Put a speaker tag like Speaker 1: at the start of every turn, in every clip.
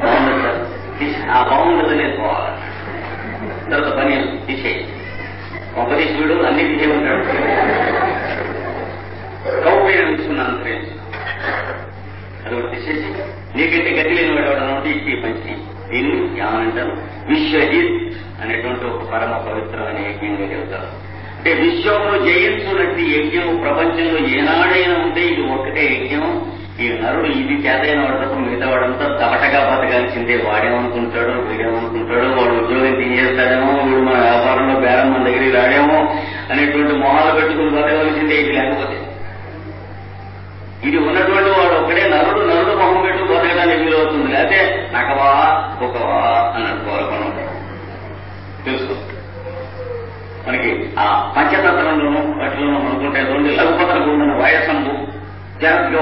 Speaker 1: బాగుండదు సార్, ఆ బాగుండదు నేను పోవాలి. తర్వాత పని తీసేయి, ఉపదేశుడు అన్ని తీసేయమంటాడు. కౌపేయం తీసుకున్నాను ఫ్రెండ్స్, అది ఒకటి తీసేసి నీకంటే గతి లేని వాడు ఎవడనంటే ఇచ్చే పంచి. దీన్ని ఏమనంటారు, విశ్వజిత్ అనేటువంటి ఒక పరమ పవిత్రమైన యజ్ఞంగా చెబుతారు. అంటే విశ్వంలో జయించున్నట్టు యజ్ఞం ప్రపంచంలో ఏనాడైనా ఉంటే ఇది ఒక్కటే యజ్ఞం. ఈ నరుడు ఇది చేతైన వాడు తప్ప మిగతా వాడంతా తపటగా బతకాల్సిందే. వాడేమనుకుంటాడో వీడేమనుకుంటాడో, వాడు ఉద్యోగం తీసేస్తాడేమో, వీడు మన వ్యాపారంలో బేరం మన దగ్గరికి రాడేమో అనేటువంటి మొహాలు పెట్టుకుని బతకవలసిందే. ఇది లేకపోతే ఇది ఉన్నటువంటి వాడు ఒక్కడే నరుడు మొహం పెట్టు బతకడానికి వీలవుతుంది. లేకపోతే నకవా ఒకవా అని అనుకోవాలి. తెలుసు మనకి ఆ పంచతంత్రంలోనూ వాటిలోనూ అనుకుంటే రెండు లఘుపత్ర గుండెన వయసంబు జాగ్రత్తగా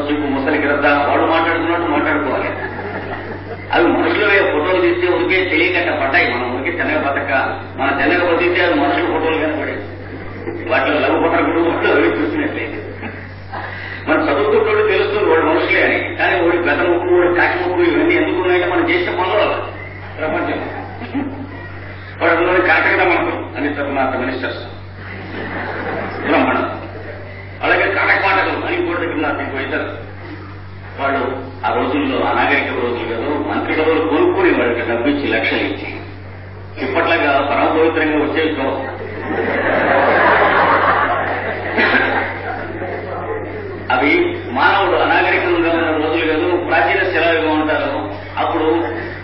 Speaker 1: చూపు ముసలికి రద్దా వాడు మాట్లాడుకున్నట్టు మాట్లాడుకోవాలి. అవి మనుషులవే ఫోటోలు తీస్తే ఉరికే తెలియకట్ట పడ్డాయి. మనం ఉరికి తెల్లగా బతక మన తెల్లగా బతికితే అది మనుషుల ఫోటోలు కనపడే. వాటిలో లఘుపత్ర గుండె అవి చూసినట్లయితే మన చదువుకుంటూ తెలుస్తుంది వాడు మనుషులే అని. కానీ వాడి గత ముక్కు, వాడి కాకి ముక్కు ఇవన్నీ ఎందుకు ఉన్నాయంటే మనం చేసిన పనులు ప్రపంచం. వాడు అందులో కాటకదా మనకు అని తరువాత మినిస్టర్స్ బ్రహ్మణం, అలాగే కాటకపాటలు అని కూడా దగ్గర నాకు పోయితారు. వాళ్ళు ఆ రోజుల్లో అనాగరిక రోజులు కదా, మంత్రి పదవులు కోరుకుని వాళ్ళకి డబ్బిచ్చి లక్షలు ఇచ్చి ఇప్పట్లాగా పరమ పవిత్రంగా వచ్చేవి కావు. అవి మానవుడు అనాగరికంగా ఉన్న రోజులు కాదు, ప్రాచీన శిలాయుగం ఉంటారు. అప్పుడు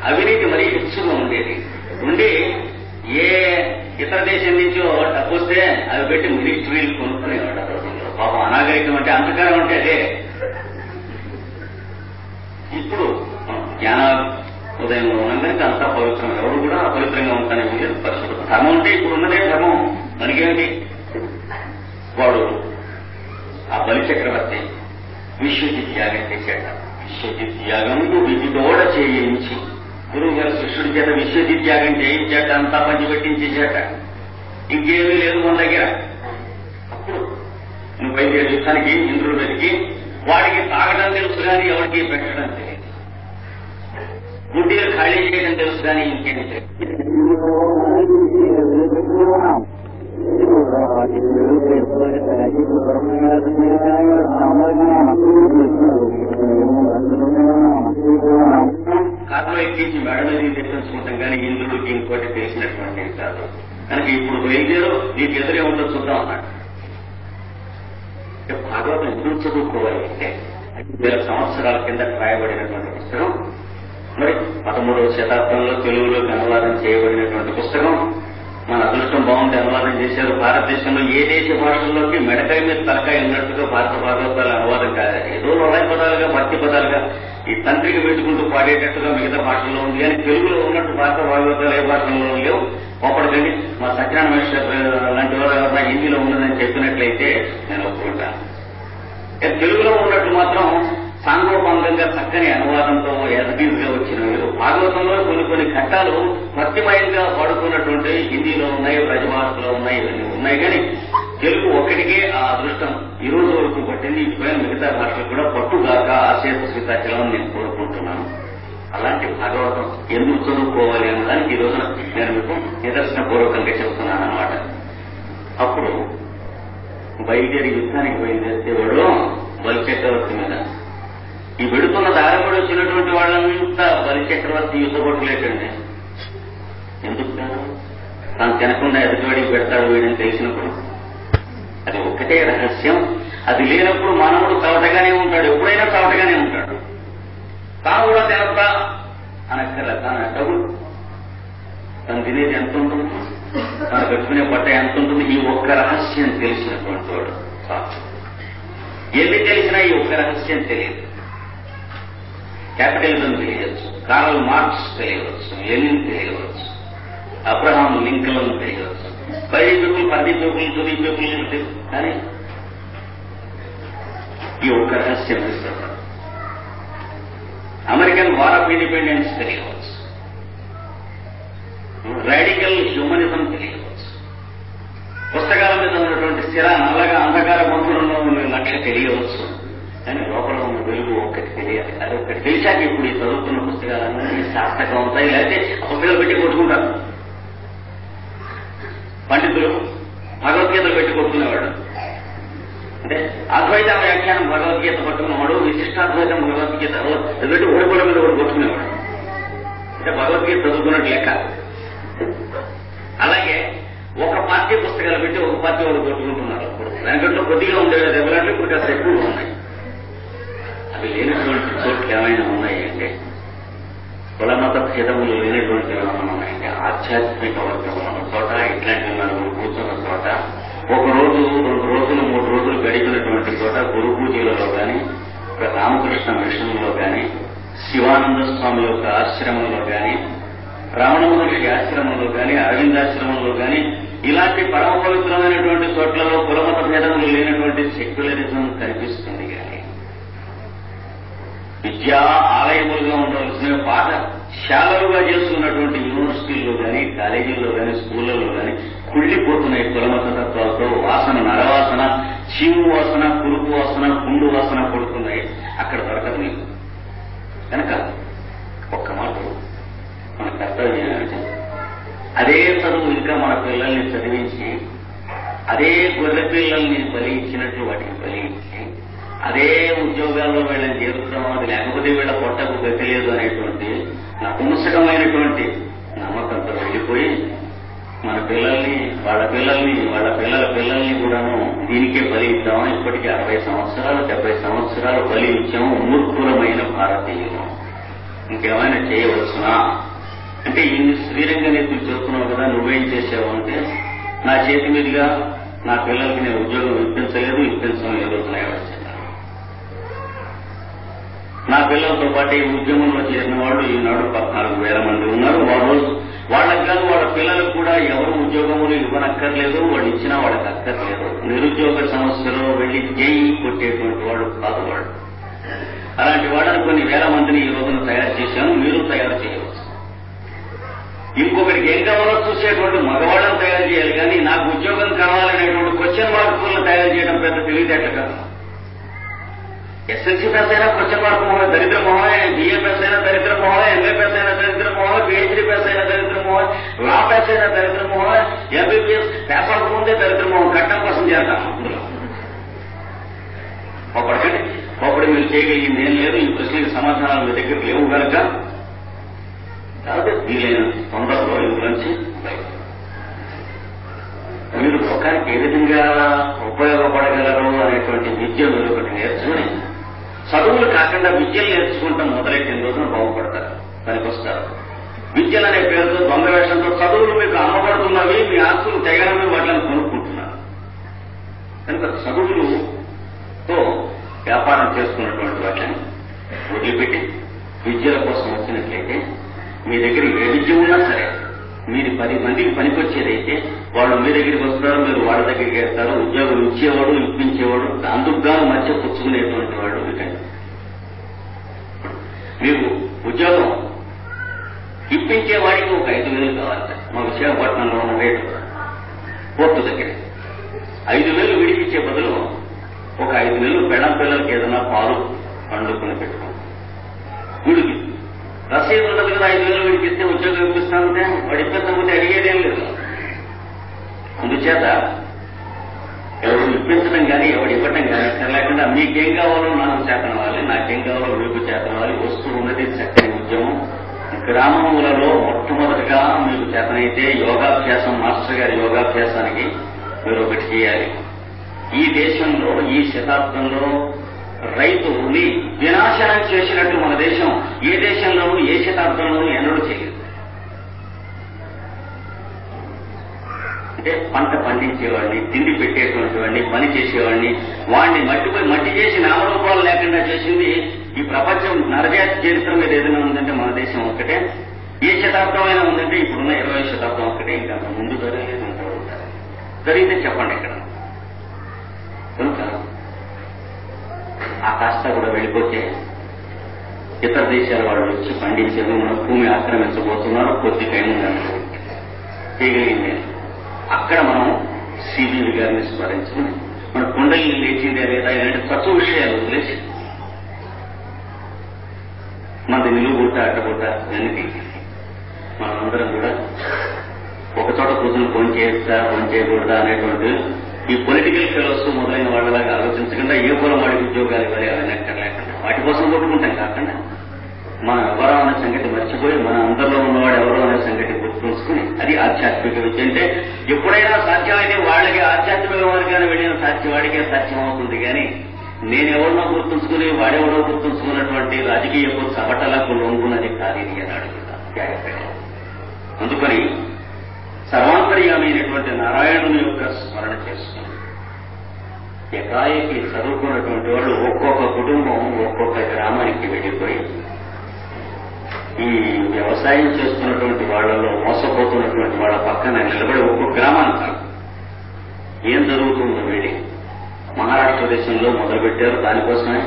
Speaker 1: అవినీతి మరీ హెచ్చుగా ఉండేది. ఉండి ఏ ఇతర దేశం నుంచో డబ్బు వస్తే అవి పెట్టి మిలిటరీలు కొనుక్కునేవాడు ఆ రోజుల్లో. పాపం అనాగరికం అంటే అంధకారం అంటే అదే. ఇప్పుడు జ్ఞాన ఉదయంలో ఉన్నందుకు అంతా పవిత్రం. ఎవరు కూడా అపవిత్రంగా ఉంటానే పరిస్థితులు. ధర్మం అంటే ఇప్పుడు ఉన్నదే ధర్మం. మనకేమిటి, వాడు ఆ బలి చక్రవర్తి విశ్వజిత్ యాగం చేశాట. విశ్వజిత్ యాగంకు విధితోడ చేయించి గురువు గారు శిష్యుడి చేత విశ్వజిత్ యాగం చేయించాట, అంతా పంచిపెట్టించేశాట. ఇంకేమీ లేదు మన దగ్గర. అప్పుడు నువ్వు బయలుదేరి యుద్ధానికి ఇంద్రుడు వెతికి వాడికి తాగడం తెలుసు కానీ ఎవరికి పెట్టడం తెలియదు. గుడ్డీలు ఖాళీ చేయడం తెలుసు కానీ ఇంకేమీ తెలియదు. కారులో ఎక్కించి మెడ మీద తెచ్చుకుంటాం కానీ ఇంద్రుడికి ఇంకోటి తెలిసినటువంటి కాదు. కనుక ఇప్పుడు బయలుదేరు, నీకు ఎదురే ఉందో చూద్దాం అన్నాడు. భాగవతం ఎందుకు చదువుకోవాలి అంటే 5000 సంవత్సరాల కింద రాయబడినటువంటి పుస్తకం. మరి 13వ శతాబ్దంలో తెలుగులోకి అనువాదం చేయబడినటువంటి పుస్తకం. మన అదృష్టం బాగుంటే అనువాదం చేశారు. భారతదేశంలో ఏ దేశ భాషల్లోకి మెడకాయ మీద తలకాయ ఉన్నట్టుగా భారత భాగవతాల అనువాదం కాదు. ఏదో లయ పదాలుగా, భక్తి పదాలుగా ఈ తండ్రికి పెట్టుకుంటూ పాడేటట్టుగా మిగతా భాషల్లో ఉంది. కానీ తెలుగులో ఉన్నట్టు భారత భాగవతాలు ఏ భాషల్లో లేవు. ఒకటికండి మా సత్యనారాయణ మిశ్ర లాంటి వారు ఎవరైనా హిందీలో ఉన్నదని చెప్పినట్లయితే నేను ఒప్పుకుంటాను. తెలుగులో ఉన్నట్టు మాత్రం సాంగోపాంగంగా చక్కని అనువాదంతో ఎస్బీగా వచ్చిన భాగవతంలో కొన్ని ఘట్టాలు భక్తిమయంగా పాడుకున్నటువంటి హిందీలో ఉన్నాయి, బ్రజభాషలో ఉన్నాయి, ఇవన్నీ ఉన్నాయి. కానీ తెలుగు ఒక్కటికే ఆ అదృష్టం ఈ రోజు వరకు పట్టింది. ఇటుపైన మిగతా భాషలు కూడా పట్టుగాక ఆశేత శ్రీతాచలం నేను కోరుకుంటున్నాను. అలాంటి భాగవతం ఎందుకు చదువుకోవాలి అన్నదానికి ఈ రోజున నేను మీకు నిదర్శన పూర్వకంగా చెబుతున్నాను అన్నమాట. అప్పుడు బయలుదేరి యుద్ధానికి బయలుదేరితే వాడు బలి చక్రవర్తి మీద ఈ వెడుతున్న దారబడి వచ్చినటువంటి వాళ్ళంతా బలి చక్రవర్తి యుద్ధ కొట్టలేటండి. ఎందుకు కాదు, తాను తినకుండా ఎదుటివాడికి పెడతాడు వీడని తెలిసినప్పుడు. అది ఒక్కటే రహస్యం. అది లేనప్పుడు మానవుడు చవటగానే ఉంటాడు, ఎప్పుడైనా చవటగానే ఉంటాడు. తాను కూడా తినద్దా అనక్కర్లే, తాను డబ్బులు తను తినేది ఎంత ఉంటుంది, తాను కట్టుకునే బట్ట ఎంత ఉంటుంది, ఈ ఒక్క రహస్యం తెలిసినటువంటి వాడు. ఎన్ని తెలిసినా ఈ ఒక్క రహస్యం తెలియదు. క్యాపిటలిజం తెలియవచ్చు, కార్ల్ మార్క్స్ తెలియవచ్చు, లెనిన్ తెలియవచ్చు, అబ్రహాం లింకన్ తెలియవచ్చు, 10 పీపుల్ 10 పీపుల్ 20 పీపుల్. కానీ ఈ ఒక్క రహస్యం తెలుస్తుంది. అమెరికన్ వార్ ఆఫ్ ఇండిపెండెన్స్ తెలియవచ్చు, రాడికల్ హ్యూమనిజం తెలియవచ్చు, పుస్తకాల మీద ఉన్నటువంటి స్థిర నల్లగా అంధకార బంధువులలో ఉన్న లక్ష్య తెలియవచ్చు. కానీ లోపల ఉన్న వెలుగు ఒక్కటి తెలియాలి. అది ఒక్కటి తెలిసాక ఇప్పుడు ఈ చదువుతున్న పుస్తకాలన్నీ సార్థకం అవుతాయి. లేకపోతే పుస్తకాలు పెట్టి కొట్టుకుంటారు. పండితులు భగవద్గీతలు పెట్టి కొట్టుకునేవాడు. అంటే అద్వైత వ్యాఖ్యానం భగవద్గీత పట్టుకున్నవాడు, విశిష్టాద్వైతం భగవద్గీత పెట్టి ఓడిపోవడం మీద కూడా కొట్టుకునేవాడు. అంటే భగవద్గీత చదువుకున్నట్టు లెక్క. అలాగే ఒక పార్టీ పుస్తకాలు పెట్టి ఒక పార్టీ వాళ్ళు కొట్టుకుంటున్నారు. దానికంటే కొద్దిగా ఉండేవి దెబ్బలాంటి ఇప్పుడు కాస్త ఎక్కువగా ఉన్నాయి. అవి లేనటువంటి చోట్లు ఏమైనా ఉన్నాయి అంటే, కులమత భేదములు లేనటువంటి ఏమైనా ఉన్నాయంటే, ఆధ్యాత్మిక వర్గం ఉన్న చోట, ఇట్లాంటి నలుగురు కూర్చున్న చోట, ఒక రోజు 2 రోజులు 3 రోజులు గడిపినటువంటి చోట, గురు పూజలలో కానీ, రామకృష్ణ మిషన్లో కానీ, శివానంద స్వామి యొక్క ఆశ్రమంలో కానీ, రమణ మహర్షి ఆశ్రమంలో కానీ, అరవిందాశ్రమంలో కానీ, ఇలాంటి పరమ పవిత్రమైనటువంటి చోట్లలో కులమత భేదములు లేనటువంటి సెక్యులరిజం కనిపిస్తుంది. కానీ విద్యా ఆలయములుగా ఉండవలసిన పాఠశాలలుగా చేసుకున్నటువంటి యూనివర్సిటీల్లో కానీ, కాలేజీల్లో కానీ, స్కూళ్లలో కానీ కుళ్ళిపోతున్నాయి కులమత తత్వాలతో. వాసన, నరవాసన, చీము వాసన, పురుగు వాసన, పుండు వాసన కొడుతున్నాయి. అక్కడ దొరకదు మీకు. కనుక ఒక్క మాట మన కర్తవ్యం ఏమిటి? అదే చదువు ఇంకా మన పిల్లల్ని చదివించి, అదే గొర్రె పిల్లల్ని బలించినట్లు వాటిని బలించి, అదే ఉద్యోగాల్లో వీళ్ళని చేరుతున్నాం, అది లేకపోతే వీళ్ళ పొట్టకు గతిలేదు అనేటువంటి నపుంసకమైనటువంటి నమ్మకంతో వెళ్ళిపోయి మన పిల్లల్ని, వాళ్ళ పిల్లల పిల్లల్ని కూడాను దీనికే బలి ఇద్దాం. ఇప్పటికీ 60 సంవత్సరాలు 70 సంవత్సరాలు బలి ఇచ్చాము. మూర్ఖులమైన భారతీయులు. ఇంకేమైనా చేయవచ్చునా అంటే, ఇన్ని శ్రీరంగ నీతులు చెబుతున్నావు కదా, నువ్వేం చేసావు అంటే, నా చేతి మీదుగా నా పిల్లలకి నేను ఉద్యోగం ఇప్పించలేదు, ఇప్పించడం ఏ రోజున వచ్చాను. నా పిల్లలతో పాటు ఈ ఉద్యమంలో చేరిన వాళ్ళు ఈనాడు 14,000 మంది ఉన్నారు. వాళ్ళకి కాదు, వాళ్ళ పిల్లలకు కూడా ఎవరు ఉద్యోగములు ఇవ్వనక్కర్లేదు, వాళ్ళు ఇచ్చినా వాళ్ళకి అక్కర్లేదు. నిరుద్యోగ సమస్యలో వెళ్లి జైలు కొట్టేటువంటి వాడు కాదు వాడు. అలాంటి వాళ్ళని కొన్ని వేల మందిని ఈ రోజున తయారు చేశాను. మీరు తయారు చేయవచ్చు. ఇంకొకటికి ఏం కావాలో చూసేటువంటి మగవాళ్ళని తయారు చేయాలి. కానీ నాకు ఉద్యోగం కావాలనేటువంటి క్వశ్చన్ మార్కులను తయారు చేయడం పెద్ద తెలివితేటలు కాదు. ఎస్ఎల్సీ పాస్ అయినా క్వశ్చన్ మార్క్ మొహమే, దరిద్ర మొహమే. బిఏ పాస్ అయినా దరిద్ర మొహమే, ఎంఏ పాస్ అయినా దరిద్ర మొహమే, పిహెచ్డీ పాస్ అయినా దరిద్ర మొహమే, లా పాస్ అయినా దరిద్ర మొహమే, ఎంబీబీఎస్ పాస్ అవ్వకముందే దరిద్ర మొహం. కట్టం కోసం చేద్దాం అందులో. ఒకటి మీరు చేయగలిగింది ఏం లేదు. ఈ ప్రశ్నకి సమాధానాలు మీ దగ్గర లేవు కనుక కాబట్టి వీలైన తొందరలో ఇందులోంచి మీరు లోకానికి ఏ విధంగా ఉపయోగపడగలరు అనేటువంటి విద్య మీరు ఒకటి నేర్చుకుని, చదువులు కాకుండా విద్యలు నేర్చుకుంటాం మొదలెట్టిన రోజున బాగుపడతారు, పనికొస్తారు. విద్యలు అనే పేరుతో దొంగ వేషంతో చదువులు మీకు అమ్మబడుతున్నవి, మీ ఆస్తులు తెగనవి వాటిని కొనుక్కుంటున్నారు. కనుక చదువులతో వ్యాపారం చేసుకున్నటువంటి వాటిని వదిలిపెట్టి విద్యల కోసం వచ్చినట్లయితే, మీ దగ్గర ఏ విద్య ఉన్నా సరే, మీరు 10 మందికి పనికొచ్చేదైతే వాళ్ళు మీ దగ్గరికి వస్తారు, మీరు వాళ్ళ దగ్గరికి వెళ్తారు. ఉద్యోగం ఇచ్చేవాడు, ఇప్పించేవాడు, అందుకుగాను మధ్య పుచ్చుకునేటువంటి వాడు. మీరు ఉద్యోగం ఇప్పించేవాడికి ఒక 5,000 కావాలి. మా విశాఖపట్నంలో ఉన్న రేటు కోర్టు దగ్గర 5,000 విడిపించే బదులు ఒక 5,000 పెళ్ళం పిల్లలకి ఏదైనా పాలు పండుకొని పెట్టుకోండి. గుడికి రసీదు ఉండదు కదా, 5,000 విడిపిస్తే ఉద్యోగం ఇప్పిస్తానంటే వాడు ఇప్పించకపోతే అడిగేదేం లేదు. అందుచేత ఎవరు ఇప్పించడం కానీ ఎవడు ఇవ్వటం కానీ లేకుండా మీకేం కావాలో నాకు చేతనవాలి, నాకేం కావాలో మీకు చేతనవాలి. వస్తూ ఉన్నది చక్కని ఉద్యమం. గ్రామములలో మొట్టమొదటిగా మీకు చేతనైతే యోగాభ్యాసం, మాస్టర్ గారి యోగాభ్యాసానికి మీరు ఒకటి చేయాలి. ఈ దేశంలో ఈ శతాబ్దంలో రైతుని వినాశనం చేసినట్టు మన దేశం ఏ దేశంలోనూ ఏ శతాబ్దంలోనూ ఎన్నడూ చేయలేదు. అంటే పంట పండించేవాడిని, తిండి పెట్టేటువంటి వాడిని, పని చేసేవాడిని, వాడిని మట్టి చేసి నామరూపాలు లేకుండా చేసింది ఈ ప్రపంచం నరజాతి చరిత్ర మీద ఏదైనా ఉందంటే మన దేశం ఒక్కటే. ఏ శతాబ్దం అయినా ఉందంటే ఇప్పుడున్న 20వ శతాబ్దం ఒక్కటే. ఇంకా ముందు జరగలేదు, జరిగితే చెప్పండి ఇక్కడ. కనుక ఆ కాస్త కూడా వెళ్ళిపోతే ఇతర దేశాల వాళ్ళు వచ్చి పండించేది, మన భూమి ఆక్రమించబోతున్నారు, కొద్ది టైం చేయగలిగింది. అక్కడ మనం సిబివి గారిని స్మరించుకుని మన కుండలిని లేచిందే లేదా ఇలాంటి తత్వ విషయాలు వదిలేసి మనది నిలువుగుట్ట అడ్డగుట్ట అన్ని తీసేసి మనందరం కూడా ఒక చోట కూర్చొని ఫోన్ చేయొచ్చా ఫోన్ చేయకూడదా అనేటువంటి ఈ పొలిటికల్ ఫెలోస్ మొదలైన వాళ్ళలాగా ఆలోచించకుండా ఏ కులం వాడికి ఉద్యోగాలు ఇవ్వాలి అవన్నీ లేకుండా వాటి కోసం కొట్టుకుంటాం కాకుండా మనం ఎవరో అనే సంగతి మర్చిపోయి మన అందరిలో ఉన్నవాడు ఎవరో అనే సంగతి గుర్తుంచుకుని అది ఆధ్యాత్మిక విద్య. అంటే ఎప్పుడైనా సాధ్యమైతే వాళ్ళకి ఆధ్యాత్మిక మార్గాన్ని వెళ్ళిన వాడికే సాధ్యం అవుతుంది. కానీ నేనెవరినో గుర్తుంచుకుని వాడెవరో గుర్తుంచుకున్నటువంటి రాజకీయ చవటలకు లొంగున్నది కాదు అని అడుగుతాను. అందుకని సర్వాంతర్యామైనటువంటి నారాయణుని యొక్క స్మరణ చేసుకుని ఎకాయకి చదువుకున్నటువంటి వాళ్ళు ఒక్కొక్క కుటుంబం ఒక్కొక్క గ్రామానికి వెళ్ళిపోయి ఈ వ్యవసాయం చేస్తున్నటువంటి వాళ్లలో మోసపోతున్నటువంటి వాళ్ళ పక్కన నిలబడి ఒక్కొక్క గ్రామానికి ఏం జరుగుతుందో వెళ్ళి మహారాష్ట్ర దేశంలో మొదలుపెట్టారు. దానికోసమే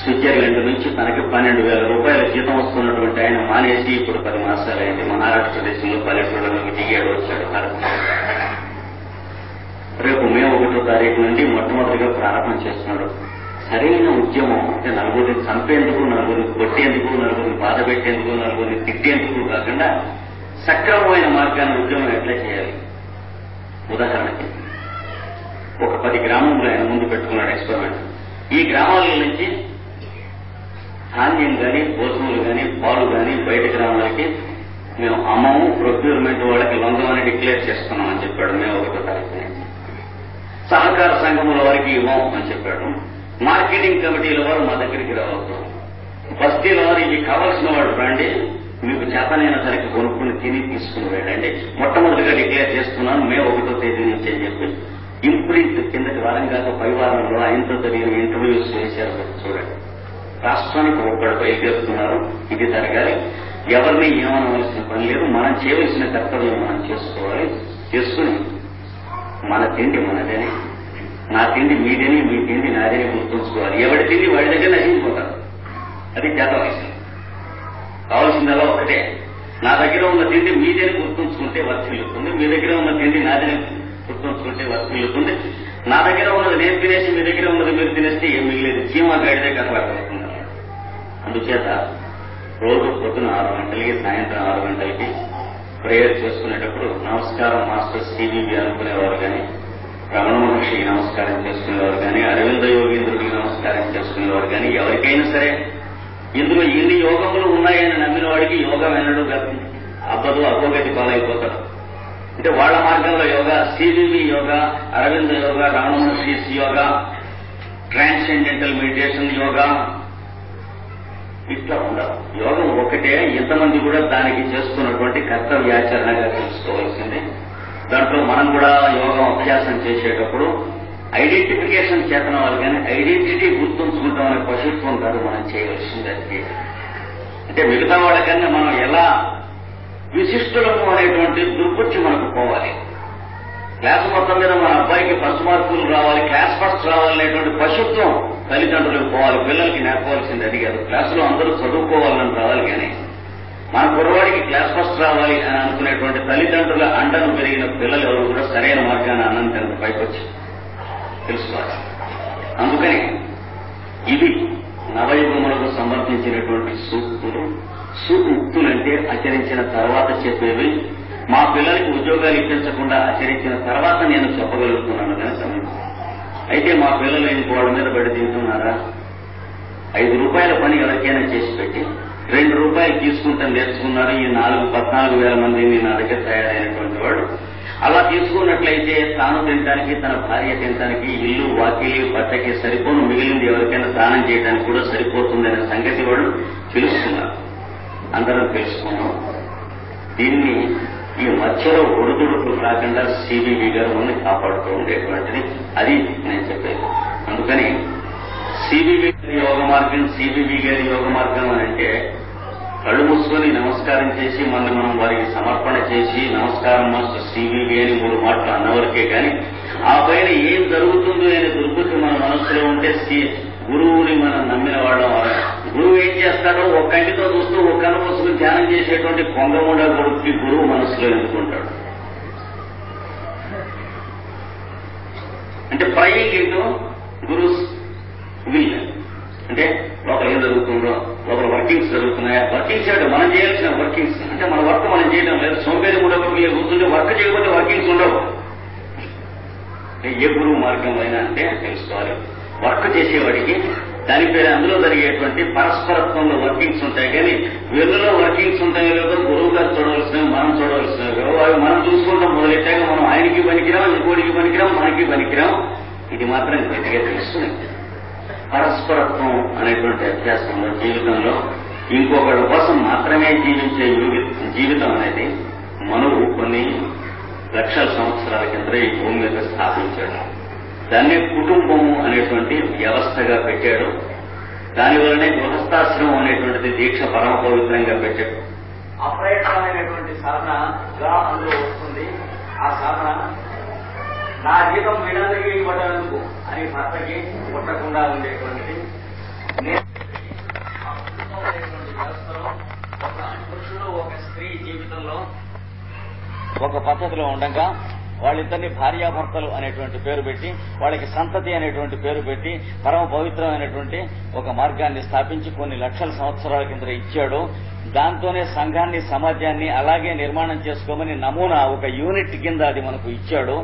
Speaker 1: స్విట్జర్లాండ్ నుంచి తనకి 12,000 రూపాయల జీతం వస్తున్నటువంటి ఆయన మానేసి ఇప్పుడు 10 మాసాలైంది మహారాష్ట్ర దేశంలో పల్లెటూళ్ళలోకి దిగాడు వచ్చాడు. రేపు మే 1వ తారీఖు నుండి మొట్టమొదటిగా ప్రారంభం చేస్తున్నాడు. సరైన ఉద్యమం అంటే నలుగురిని చంపేందుకు, నలుగురిని కొట్టేందుకు, నలుగురిని బాధ పెట్టేందుకు, నలుగురిని తిట్టేందుకు కాకుండా సక్రమమైన మార్గాన్ని ఉద్యమం ఎట్లా చేయాలి. ఉదాహరణకి ఒక 10 గ్రామంలో ఆయన ముందు పెట్టుకున్నాడు ఎక్స్పెరిమెంట్. ఈ గ్రామాల నుంచి ధాన్యం కానీ, భోజనములు కానీ, పాలు కానీ బయట గ్రామాలకి మేము అమ్మము, ప్రొక్యూర్మెంట్ వాళ్ళకి లొంగమని డిక్లేర్ చేస్తున్నాం అని చెప్పాడు. మేము 1వ తారీఖు నుంచి సహకార సంఘముల వారికి ఇవ్వం అని చెప్పాడు. మార్కెటింగ్ కమిటీల వారు మా దగ్గరికి రావద్దు, బస్తీల వారు ఇవి కావాల్సిన వాడు రండి, మీకు చేతనైన ధరకి కొనుక్కుని తిని తీసుకుని వెళ్ళండి. మొట్టమొదటిగా డిక్లేర్ చేస్తున్నాను మే 1వ తేదీ నుంచి అని చెప్పి ఇంప్రింట్ కిందకి వారం కాక పై వారంలో ఆయనతో జరిగిన ఇంటర్వ్యూస్ చేశారు. చూడండి, రాష్ట్రానికి ఒక్కడు బయలుదేరుతున్నారు, ఇది జరగాలి, ఎవరిని ఏమనవలసిన పని లేదు, మనం చేయవలసిన కర్తవ్యం మనం చేసుకోవాలి, చేసుకుని మన తిండి మనదేని, నా తిండి మీదేని, మీ తిండి నాదేని గుర్తుంచుకోవాలి. ఎవరి తిండి వాడి దగ్గర నశించిపోతారు. అది చేతవలసింది. కావాల్సిందల్లా ఒకటే, నా దగ్గర ఉన్న తిండి మీదేని గుర్తుంచుకుంటే వర్తిల్లుతుంది, మీ దగ్గర ఉన్న తిండి నాదేని గుర్తుంచుకుంటే వర్తిల్లుతుంది. నా దగ్గర ఉన్నది నేను తినేసి మీ దగ్గర ఉన్నది మీరు తినేస్తే ఏం మిగిలేదు, చీమ గడిదే కథలాడుతుంది. అందుచేత రోజు పొద్దున 6 గంటలకి సాయంత్రం 6 గంటలకి ప్రేయర్ చేసుకునేటప్పుడు నమస్కారం మాస్టర్ సిబిబి అనుకునేవారు కానీ, రమణ మహర్షికి నమస్కారం చేసుకునేవారు కానీ, అరవింద యోగీంద్రుడికి నమస్కారం చేసుకునేవారు కానీ, ఎవరికైనా సరే ఇందులో ఎన్ని యోగములు ఉన్నాయని నమ్మిన వాడికి యోగం ఎన్నడూ అబ్బదు, అధోగతి పాలైపోతారు. అంటే వాళ్ల మార్గంలో yoga, CBB yoga, Aravinda yoga, Ramana Maharshi yoga, transcendental meditation yoga ఇట్లా ఉండదు. యోగం ఒకటే, ఇంతమంది కూడా దానికి చేసుకున్నటువంటి కర్తవ్యాచరణగా తెలుసుకోవాల్సింది. దాంట్లో మనం కూడా యోగం అభ్యాసం చేసేటప్పుడు ఐడెంటిఫికేషన్ చేతనవాలి కానీ ఐడెంటిటీ గుర్తుంచుకుంటామనే పశుత్వం కాదు మనం చేయవలసింది. అంటే మిగతా వాళ్ళకన్నా మనం ఎలా విశిష్టులము అనేటువంటి దుర్బుద్ధి మనకు పోవాలి. క్లాస్ మొత్తం మీద మన అబ్బాయికి ఫస్ట్ మార్కులు రావాలి, క్లాస్ ఫస్ట్ రావాలనేటువంటి పశుత్వం తల్లిదండ్రులకు పోవాలి. పిల్లలకి నేర్పవలసింది అది కాదు. క్లాసులో అందరూ చదువుకోవాలని రావాలి కానీ మన కుర్రవాడికి క్లాస్ ఫస్ట్ రావాలి అని అనుకునేటువంటి తల్లిదండ్రుల అండను పెరిగిన పిల్లలు ఎవరు కూడా సరైన మార్గాన్ని అనంతరం పైకి వచ్చి తెలుసుకోవాలి. అందుకని ఇవి నవయుగములకు సంబంధించినటువంటి సూక్తులు. సూక్తులంటే ఆచరించిన తర్వాత చెప్పేవి. మా పిల్లలకి ఉద్యోగాలు ఇప్పించకుండా ఆచరించిన తర్వాత నేను చెప్పగలుగుతున్నాను కానీ సమయం. అయితే మా పిల్లలు వాళ్ళ మీద పడి తింటున్నారా? 5 రూపాయల పని ఎవరికైనా చేసి పెట్టి 2 రూపాయలు తీసుకుంటాను నేర్చుకున్నారు ఈ 14,000 మంది నా దగ్గర తయారైనటువంటి వాడు. అలా తీసుకున్నట్లయితే తాను తినడానికి, తన భార్య తినడానికి, ఇల్లు వాకిలి బట్టకి సరిపోను, మిగిలింది ఎవరికైనా దానం చేయడానికి కూడా సరిపోతుందనే సంగతి వాళ్ళు తెలుస్తున్నారు. అందరం తెలుసుకున్నాం. దీన్ని ఈ మధ్యలో ఒడిదుడుకులు రాకుండా సిబిబి గారు ముందు కాపాడుతూ ఉండేటువంటిది అది నేను చెప్పేది. అందుకని సిబిబి గారి యోగ మార్గం, సిబిబి గారి యోగ మార్గం అని అంటే కళ్ళు మూసుకొని నమస్కారం చేసి మనం వారికి సమర్పణ చేసి నమస్కారం మాస్టర్ సిబిబి అని 3 మాటలు అన్నవరకే కానీ ఆ పైన ఏం జరుగుతుందో అనే దుర్బుద్ధి మన మనస్సులో ఉంటే గురువుని మనం నమ్మిన వాళ్ళం. గురువు ఏం చేస్తాడో ఒక కంటితో చూస్తూ ఒక కన్ను మూసుకుని ధ్యానం చేసేటువంటి కొంగముండ కొడుకుకి గురువు మనస్సులో ఎందుకుంటాడు. అంటే ప్రైయింగ్ ఇంటూ గురు విల్, అంటే లోపల ఏం జరుగుతుందో, లోపల వర్క్ వర్కింగ్స్ జరుగుతున్నాయా? వర్కింగ్స్ అంటే మనం చేయాల్సిన వర్కింగ్స్ అంటే మన వర్క్ మనం చేయడం లేదు. సోంబేరి కూడా కూర్చుంటే వర్క్ చేయకపోతే వర్కింగ్స్ ఉండవు. ఏ గురువు మార్గం అయినా అంటే తెలుసుకోవాలి. వర్క్ చేసేవాడికి దాని పేరు అందులో జరిగేటువంటి పరస్పరత్వంలో వర్కింగ్స్ ఉంటాయి. కానీ వీళ్ళలో వర్కింగ్స్ ఉంటాయో లేదో గురువు గారు చూడవలసినవి, మనం చూడవలసినవి. అవి మనం చూసుకుంటాం మొదలెట్టాక మనం ఆయనకి పనికిరాం, ఇంకోటికి పనికిరాం, మనకి పనికిరాం. ఇది మాత్రం గట్టిగా తెలుస్తుంది. పరస్పరత్వం అనేటువంటి అభ్యాసంలో జీవితంలో ఇంకొకరి కోసం మాత్రమే జీవించే జీవితం అనేది మనువు కొన్ని లక్షల సంవత్సరాల కింద ఈ భూమి మీద స్థాపించాడు. దాన్ని కుటుంబము అనేటువంటి వ్యవస్థగా పెట్టాడు. దానివల్లనే గృహస్థాశ్రమం అనేటువంటిది దీక్ష పరమ పవిత్రంగా పెట్టాడు. అప్రయత్నమైనటువంటి సాధనగా అందులో వస్తుంది. ఆ సాధన నా జీతం వీళ్ళందరికీ ఇవ్వడానికి అని భర్తకి పుట్టకుండా ఉండేటువంటిది వ్యవస్థలో ఒక పురుషుడు ఒక స్త్రీ జీవితంలో ఒక పద్ధతిలో ఉండగా వాళ్ళిద్దరిని భార్యాభర్తలు అనేటువంటి పేరు పెట్టి వాళ్ళకి సంతతి అనేటువంటి పేరు పెట్టి పరమ పవిత్రమైనటువంటి ఒక మార్గాన్ని స్థాపించి కొన్ని లక్షల సంవత్సరాల కింద ఇచ్చాడు. దాంతోనే సంఘాన్ని, సమాజాన్ని అలాగే నిర్మాణం చేసుకోమని నమూనా ఒక యూనిట్ కింద అది మనకు ఇచ్చాడు.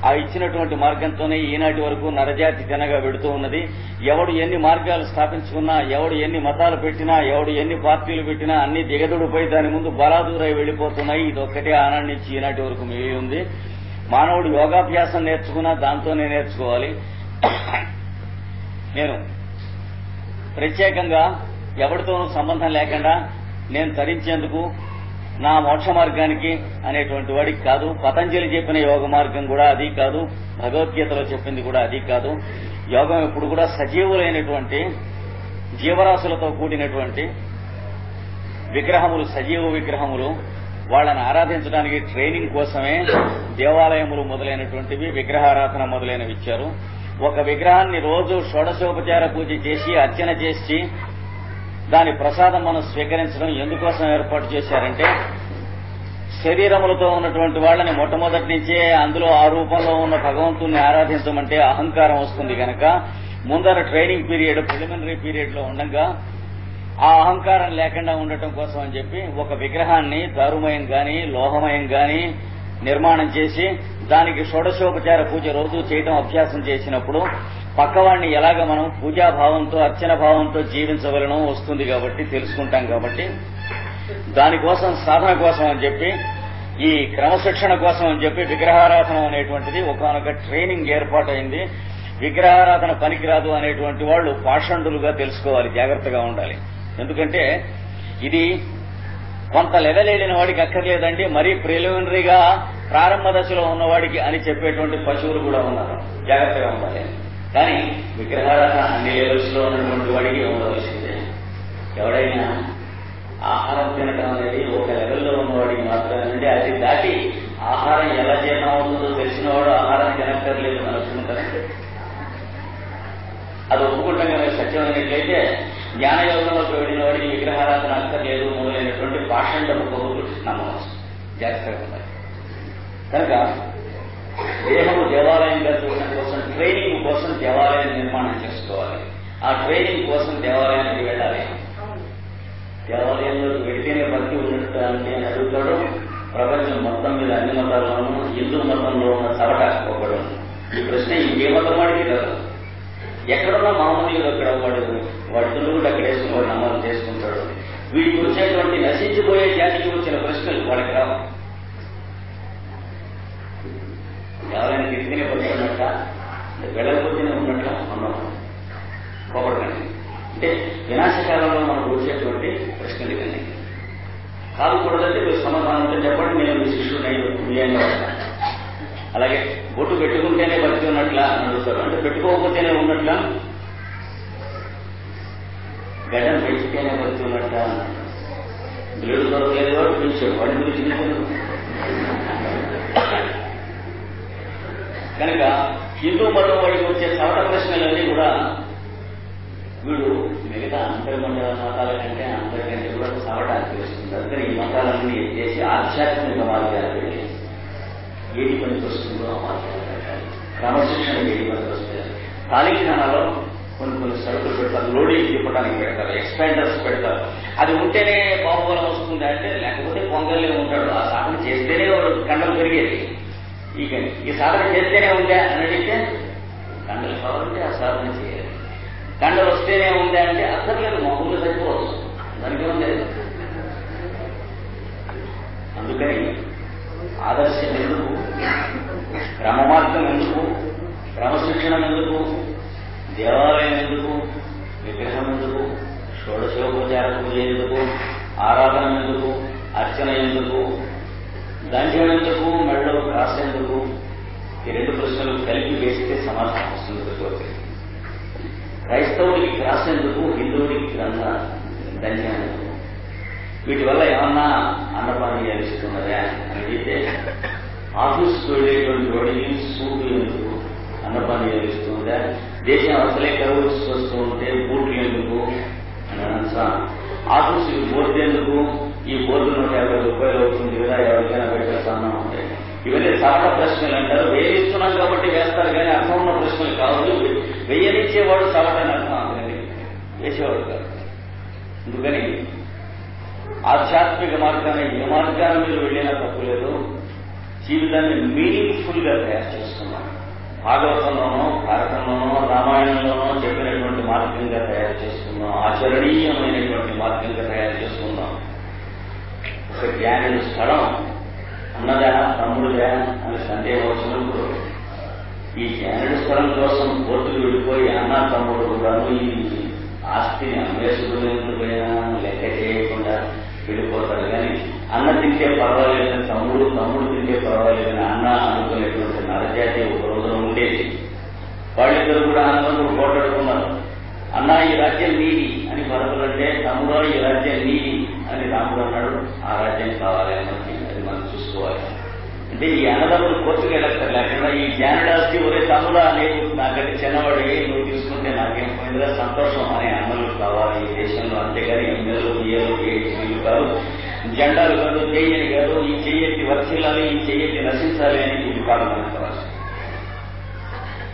Speaker 1: ఆ ఇచ్చినటువంటి మార్గంతోనే ఈనాటి వరకు నరజాతి తినగా వెడుతూ ఉన్నది. ఎవడు ఎన్ని మార్గాలు స్థాపించుకున్నా, ఎవడు ఎన్ని మతాలు పెట్టినా, ఎవడు ఎన్ని పార్టీలు పెట్టినా అన్ని దిగదుడిపోయి దాని ముందు బలాదూరై వెళ్లిపోతున్నాయి. ఇది ఒక్కటే ఆనాటి నుంచి ఈనాటి వరకు మిగిలి ఉంది. మానవుడు యోగాభ్యాసం నేర్చుకున్నా దాంతోనే నేర్చుకోవాలి. నేను ప్రత్యేకంగా ఎవరితోనూ సంబంధం లేకుండా నేను తరించేందుకు నా మోక్ష మార్గానికి అనేటువంటి వాడికి కాదు. పతంజలి చెప్పిన యోగ మార్గం కూడా అది కాదు. భగవద్గీతలో చెప్పింది కూడా అది కాదు. యోగం ఎప్పుడు కూడా సజీవులైనటువంటి జీవరాశులతో కూడినటువంటి విగ్రహములు, సజీవ విగ్రహములు, వాళ్ళని ఆరాధించడానికి ట్రైనింగ్ కోసమే దేవాలయములు మొదలైనటువంటివి, విగ్రహారాధన మొదలైనవి ఇచ్చారు. ఒక విగ్రహాన్ని రోజు షోడశోపచార పూజ చేసి అర్చన చేసి దాని ప్రసాదం మనం స్వీకరించడం ఎందుకోసం ఏర్పాటు చేశారంటే శరీరములతో ఉన్నటువంటి వాళ్ళని మొట్టమొదటి నుంచే అందులో ఆ రూపంలో ఉన్న భగవంతుణ్ణి ఆరాధించమంటే అహంకారం వస్తుంది కనుక ముందర ట్రైనింగ్ పీరియడ్, ప్రిలిమినరీ పీరియడ్ లో ఉండగా ఆ అహంకారం లేకుండా ఉండటం కోసం అని చెప్పి ఒక విగ్రహాన్ని దారుమయం గాని లోహమయం గాని నిర్మాణం చేసి దానికి షోడశోపచార పూజ రోజు చేయడం అభ్యాసం చేసినప్పుడు పక్కవాడిని ఎలాగ మనం పూజాభావంతో, అర్చన భావంతో జీవించవలనో వస్తుంది కాబట్టి తెలుసుకుంటాం. కాబట్టి దానికోసం సాధన కోసం అని చెప్పి ఈ క్రమశిక్షణ కోసం అని చెప్పి విగ్రహారాధన అనేటువంటిది ఒకనొక ట్రైనింగ్ ఏర్పాటైంది. విగ్రహారాధన పనికిరాదు అనేటువంటి వాళ్ళు పాషండులుగా తెలుసుకోవాలి, జాగ్రత్తగా ఉండాలి. ఎందుకంటే ఇది కొంత లెవెల్ వెళ్ళిన వాడికి అక్కర్లేదండి, మరీ ప్రిలిమినరీగా ప్రారంభ దశలో ఉన్నవాడికి అని చెప్పేటువంటి పశువులు కూడా ఉన్నారు, జాగ్రత్తగా ఉండాలి. కానీ విగ్రహారాధన అన్ని లెవెల్స్ లో ఉన్నటువంటి వాడికి ఉండవలసిందే. ఎవడైనా ఆహారం తినటం అనేది ఒక లెవెల్లో ఉన్నవాడికి మాత్రమేనండి. అది దాటి ఆహారం ఎలా జీర్ణం అవుతుందో తెలిసిన వాడు ఆహారం తినక్కర్లేదు అని అనుకుంటారంటే అది ఒప్పుకుంటాం కదా. సత్యమైనట్లయితే జ్ఞానయోగంలోకి వెళ్ళిన వాడికి విగ్రహారాధన అక్కర్లేదు మొదలైనటువంటి పాషండపు కబుర్లు నమ్మవచ్చు, జాగ్రత్తగా ఉండాలి. కనుక దేహము దేవాలయంగా చూడటం కోసం, ట్రైనింగ్ కోసం దేవాలయం నిర్మాణం చేసుకోవాలి. ఆ ట్రైనింగ్ కోసం దేవాలయానికి వెళ్ళాలి. దేవాలయంలోకి వెళితేనే భక్తి ఉన్నట్టు అని అడుగుతాడు. ప్రపంచం మొత్తం మీద అన్ని మతాల్లోనూ హిందూ మతంలో ఉన్న సవట ఒకడు. ఈ ప్రశ్న ఇంకే మతం వాడికి కదా. ఎక్కడున్నా మహమ్మదీయుడు అక్కడ వాడి తులుగుడు అక్కడ వేసుకుని వాడు నమోదు చేసుకుంటాడు. వీడికి వచ్చేటువంటి నశించిపోయే జాతికి వచ్చిన ప్రశ్నలు వాడికి రావు. ఎవరైనా తిరిగినే పడుతున్నట్ట, వెళ్ళకపోతేనే ఉన్నట్ల అన్నాం ఒకటి. అంటే వినాశకాలంలో మనకు వచ్చేటువంటి ప్రశ్నలు కానీ కాదుకూడదంటే మీరు సమాధానంతో చెప్పండి, నేను మీ శిష్యుడు బియ్యంగా ఉంటాను. అలాగే బొట్టు పెట్టుకుంటేనే బతికి ఉన్నట్లా అని అడుగుతారు. అంటే పెట్టుకోకపోతేనే ఉన్నట్లా, గడ్డం పెంచితేనే బతికి ఉన్నట్లా అన్నాడు. బ్లేడు దొరకలేదు వాడు పెంచాడు, వాడి గురించి కనుక హిందూ మతం వాడికి వచ్చే సవట ప్రశ్నలన్నీ కూడా వీడు మిగతా అంతర్మండల మతాల కంటే అంతకంటే కూడా సవట అనిపిస్తుంది. అందుకని ఈ మతాలన్నీ చేసి ఆధ్యాత్మిక మార్గాలు వెళ్ళి ఏది పనికి వస్తుందో ఆ మార్గాలు, క్రమశిక్షణ ఏది పనికి వస్తుంది. కాలిఖానాలో కొన్ని సరుకులు పెడతారు, లోడింగ్ తిప్పడానికి పెడతారు, ఎక్స్పాండర్స్ పెడతారు. అది ఉంటేనే బాహుబలం వస్తుంది అంటే, లేకపోతే పొంగల్లే ఉంటాడు. ఆ సాధన చేస్తేనే వాడు కండలు పెరిగేది. ఈ సాధన చేస్తేనే ఉందా అని అడిగితే, కండలు కావాలంటే ఆ సాధన చేయాలి. కండలు వస్తేనే ఉందా అంటే అక్కర్లేదు, మామూలుగా సరిపోవచ్చు, దానికి ఉంది. అందుకని ఆదర్శం ఎందుకు, క్రమమార్గం ఎందుకు, క్రమశిక్షణ ఎందుకు, దేవాలయం ఎందుకు, విగ్రహం ఎందుకు, షోడశోపచార పూజ ఎందుకు, ఆరాధన ఎందుకు, అర్చన ఎందుకు, దండం ఎందుకు, మెడలో క్రాస్ ఎందుకు, ఈ రెండు ప్రశ్నలు కలిపి వేస్తే సమాధానం వస్తుంది. క్రైస్తవుడికి క్రాస్ ఎందుకు, హిందువుడికి దండం ఎందుకు, వీటి వల్ల ఏమన్నా అన్నపానీయాలు ఇస్తున్నదా అని అడిగితే, ఆఫీస్కి వెళ్ళేటువంటి వాడికి సూటు ఎందుకు, అన్నపానీయాలు ఇస్తుందా, దేశం అసలే కరువు వస్తూ ఉంటే బూట్లు ఎందుకు అని అనంతా, ఆఫీసుకి బోర్డు ఎందుకు, ఈ బోర్డు 150 రూపాయలు అవుతుంది కదా, ఎవరికైనా పెట్టేస్తాను ఉంటాయి. ఇవన్నీ సరళ ప్రశ్నలు అంటారు. వేయిస్తున్నాం కాబట్టి వేస్తారు, కానీ అర్థం ఉన్న ప్రశ్నలు కాదు. వెయ్యనిచ్చేవాడు సవటని అర్థం, అందుకని వేసేవాడు కాదు. అందుకని ఆధ్యాత్మిక మార్గాన్ని ఏ మార్గాన్ని మీరు వెళ్ళినా తప్పులేదు. జీవితాన్ని మీనింగ్ఫుల్ గా తయారు చేసుకున్నాం. భాగవతంలోనో, భారతంలోనో, రామాయణంలోనో చెప్పినటువంటి మార్గంగా తయారు చేసుకుందాం. ఆచరణీయమైనటువంటి మార్గంగా తయారు చేసుకుందాం. ఒక జ్ఞానుడి స్థలం అన్నదా తమ్ముడుగా అని సందేహం వచ్చినప్పుడు, ఈ జ్ఞానుడి స్థలం కోసం కోర్టుకు వెళ్ళిపోయి అన్న తమ్ముడు కూడాను ఈ ఆస్తిని అన్వేషకులైనా లెక్క చేయకుండా వెళ్ళిపోతారు. కానీ అన్న తింటే పర్వాలేదని తమ్ముడు, తమ్ముడు తింటే పర్వాలేదని అన్న అనుకునేటువంటి నరజాతి ఒక రోజున ఉండేది. వాళ్ళిద్దరు కూడా అన్నదమ్ముడు పోటాడుకున్నారు. అన్న ఈ రాజ్యం నీది అని భరతులంటే, తమ్ముడు ఈ రాజ్యం నీది అని రాముడు అన్నాడు. ఆ రాజ్యం కావాలి అన్నది, అది మనం చూసుకోవాలి. అంటే ఈ అన్నదమ్ముడు కోర్టుకు వెళ్ళక్కర్ లేకుండా ఈ జ్ఞానుడాస్తి ఒరే తమ్ముడా, నేను నాకంటే చిన్నవాడివి, నువ్వు తీసుకుంటే నాకేం పోయిందిగా, సంతోషం అనే అన్నలు కావాలి ఈ దేశంలో. అంతేగాని ఎమ్మెల్యేలు, బియ్యలు, పిహెచ్డీలు కాదు, జెండాలు కాదు, చెయ్యని కాదు, ఈ చెయ్యెత్తి వర్షిల్లాలి, ఈ చెయ్యెత్తి నశించాలి అని ఇది కాదు మనకు రాష్ట్రం.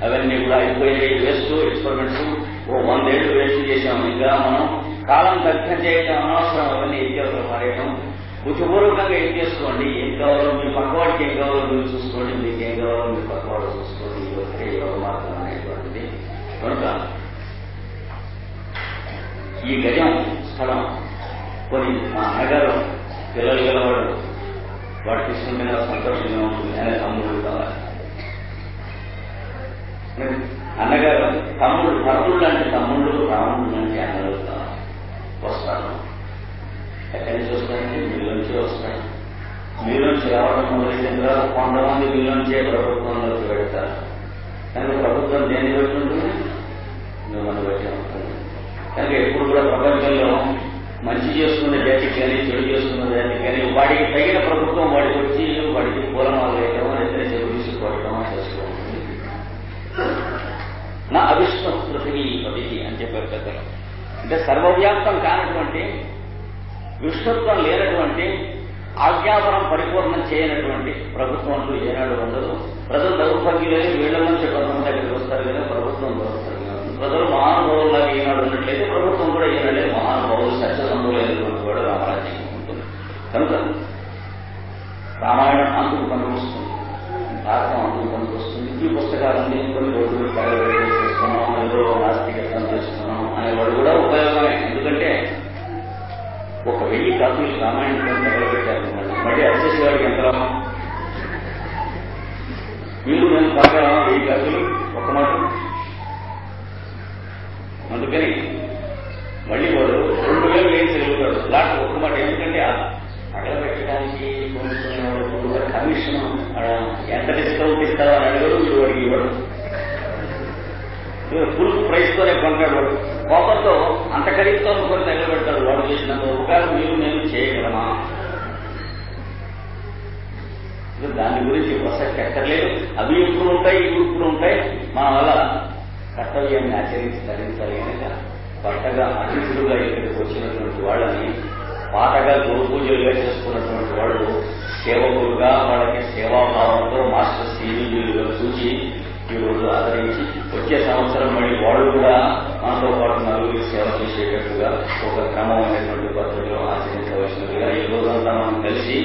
Speaker 1: అవన్నీ కూడా అయిపోయినాయి, వేస్ట్ ఎక్స్పెరిమెంట్స్. 100 ఏళ్లు వేస్ట్ చేశాము. ఇంకా మనం కాలం దగ్ధం చేయడం అనవసరం. అవన్నీ ఎత్తివసరం పారేయడం. బుద్ధిపూర్వకంగా ఏం చేసుకోండి. ఏం కావాలో మీ పక్కవాడికి ఏం కావాలో మీరు చూసుకోండి, మీకు ఏం కావాలో మీ పక్కవాడు చూసుకోండి. ఈ ఒకే యోగ మార్గం అనేటువంటిది. కనుక ఈ గజం స్థలం కొన్ని మా అన్నగారు పిల్లలు గలవాడు, వాడు తీసుకుంటే సంతోషంగా ఉంటుంది అనే తమ్ముడు కావాలి. అన్నగారు తమ్ముడు, భరతుడు లాంటి తమ్ముళ్ళు, రాముడు లాంటి అన్నలు వస్తాను. ఎక్కడి నుంచి వస్తాయంటే మీలోంచి వస్తాయి. మీలోంచి రావడం మొదలైన తర్వాత కొంతమంది మీలోంచే ప్రభుత్వంలోకి పెడతారు. కనుక ప్రభుత్వం దేన్ని బట్టి ఉంటుంది, మిమ్మల్ని బట్టి ఉంటుంది. కనుక ఎప్పుడు కూడా ప్రపంచంలో మంచి చేసుకున్న జాతికి కానీ, చెడు చేసుకున్న జాతికి కానీ, వాడికి తగిన ప్రభుత్వం వాడికి వచ్చి వాడికి పూలమాలు వేయటమో, ఇతర చెడు తీసుకోవటమో చేసుకోవాలి. నా అవిష్ణు పృథివీ పదిహి అని చెప్పారు పెద్దలు. అంటే సర్వవ్యాప్తం కానటువంటి, విష్ణుత్వం లేనటువంటి, ఆజ్ఞాపనం పరిపూర్ణం చేయనటువంటి ప్రభుత్వం అంటూ ఏనాడు ఉండదు. ప్రజలు దౌర్భాగ్యులని వీళ్ల నుంచి ప్రభుత్వం దగ్గరికి వస్తారు కానీ ప్రభుత్వం దౌర్భాగ్యం. ప్రజలు మహానుభావులాగా ఈనాడు ఉన్నట్లయితే ప్రభుత్వం కూడా ఈనాడే మహానుభావులు, సత్యసంధులైనటువంటి వాడు రామరాజ్యం ఉంటుంది. కనుక రామాయణం అందుకు పనికొస్తుంది, భారతం అందుకు పనికొస్తుంది. ఈ పుస్తకాలన్నీ కొన్ని రోజులు చేస్తున్నాం, ఏదో నాస్తికత్వం చేస్తున్నాం అనేవాడు కూడా ఉపయోగమే. ఎందుకంటే ఒక 1000 కాపీలు రామాయణం తగలబెట్టారు. మళ్ళీ అచ్చేసేవాడికి ఎంత లాభం? మీరు నేను బాగా 1000 కాపీలు ఒక మాట. అందుకని మళ్ళీ వాడు 2000 వేయించగలుగుతాడు లాట్ ఒక మాట. ఎందుకంటే తగలబెట్టడానికి కొనుక్కునేవాడు కమిషన్ ఎంత డిస్కౌంట్ ఇస్తారో అని అడిగాడు. వీడు వాడికి ఇవ్వడు, ఫుల్ ప్రైస్ తోనే కొంటాడు. వాడు కోపంతో అంత ఖరీదుతో కొన్ని తగలబెడతాడు. వాడు చేసినంత ఉపకారం మీరు నేను చేయగలమా? దాని గురించి ప్రసక్తి ఎక్కర్లేదు. అవి ఇప్పుడు ఉంటాయి, ఇవి ఇప్పుడు ఉంటాయి. మన వల్ల కర్తవ్యాన్ని ఆచరించి తరించాలి కనుక కొత్తగా అతిథులుగా ఇక్కడికి వచ్చినటువంటి వాళ్ళని, పాతగా గురు పూజలుగా చేసుకున్నటువంటి వాళ్ళు సేవకులుగా, వాళ్ళకి సేవాభావంతో మాస్టర్ సీనియులుగా చూసి ఈ రోజు ఆదరించి వచ్చే సంవత్సరం మళ్ళీ వాళ్ళు కూడా మనతో పాటు నలుగురికి సేవ చేసేటట్టుగా ఒక క్రమమైనటువంటి పద్ధతిలో ఆచరించవలసినదిగా ఈ రోజంతా మనం కలిసి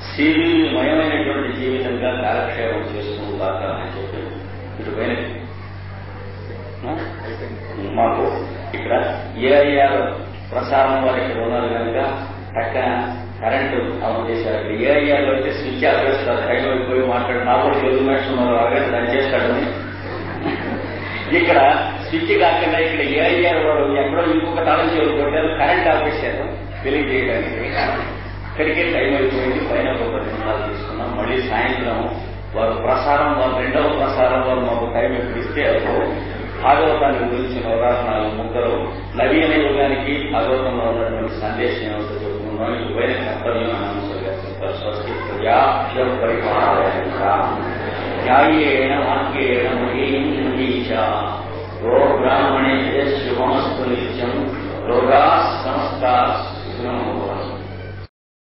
Speaker 1: శ్రీమయమైనటువంటి జీవితంగా కాలక్షేపం చేసుకుందాక అని చెప్పి ఇటు పైన మాకు ఇక్కడ ఏఐఆర్ ప్రసారం వారు ఇక్కడ ఉన్నారు కనుక పక్కన కరెంటు ఆన్ చేశారు. అక్కడ ఏఐఆర్లో అయితే స్విచ్ ఆపేస్తారు. టైం అయిపోయి మాట్లాడి నా కూడా తెలుగు మేషన్ ఉన్నారు అరగంట రన్ చేస్తాడని. ఇక్కడ స్విచ్ కాకుండా ఇక్కడ ఏఐఆర్ వాడు ఎక్కడో ఇంకొక తాళం చెవులు కొట్టారు, కరెంట్ ఆపేశారు తెలియజేయడానికి. ఇక్కడికే టైం అయిపోయింది. పైన ఒక 10 నిమిషాలు తీసుకున్నాం. మళ్ళీ సాయంత్రం వారు ప్రసారం, వారు రెండవ ప్రసారం వారు మాకు టైం ఎప్పుడు ఇస్తే భాగవతాన్ని గురించి నవరాత్నాలు ముక్కలు నవీన యుగానికి భాగవతంలో ఉన్నటువంటి సందేశం ఏమిటో చెప్పుకున్నాం. ఇటువైన కర్తవ్యం అనవసరంగా చెప్పారు. స్వస్తి ప్రజాభ్యం పరిపాలయేణ వాక్యేణ మహీంద్రీచ గో బ్రాహ్మణే శుభమస్తు నిత్యం లోకా సమస్తా సుఖినో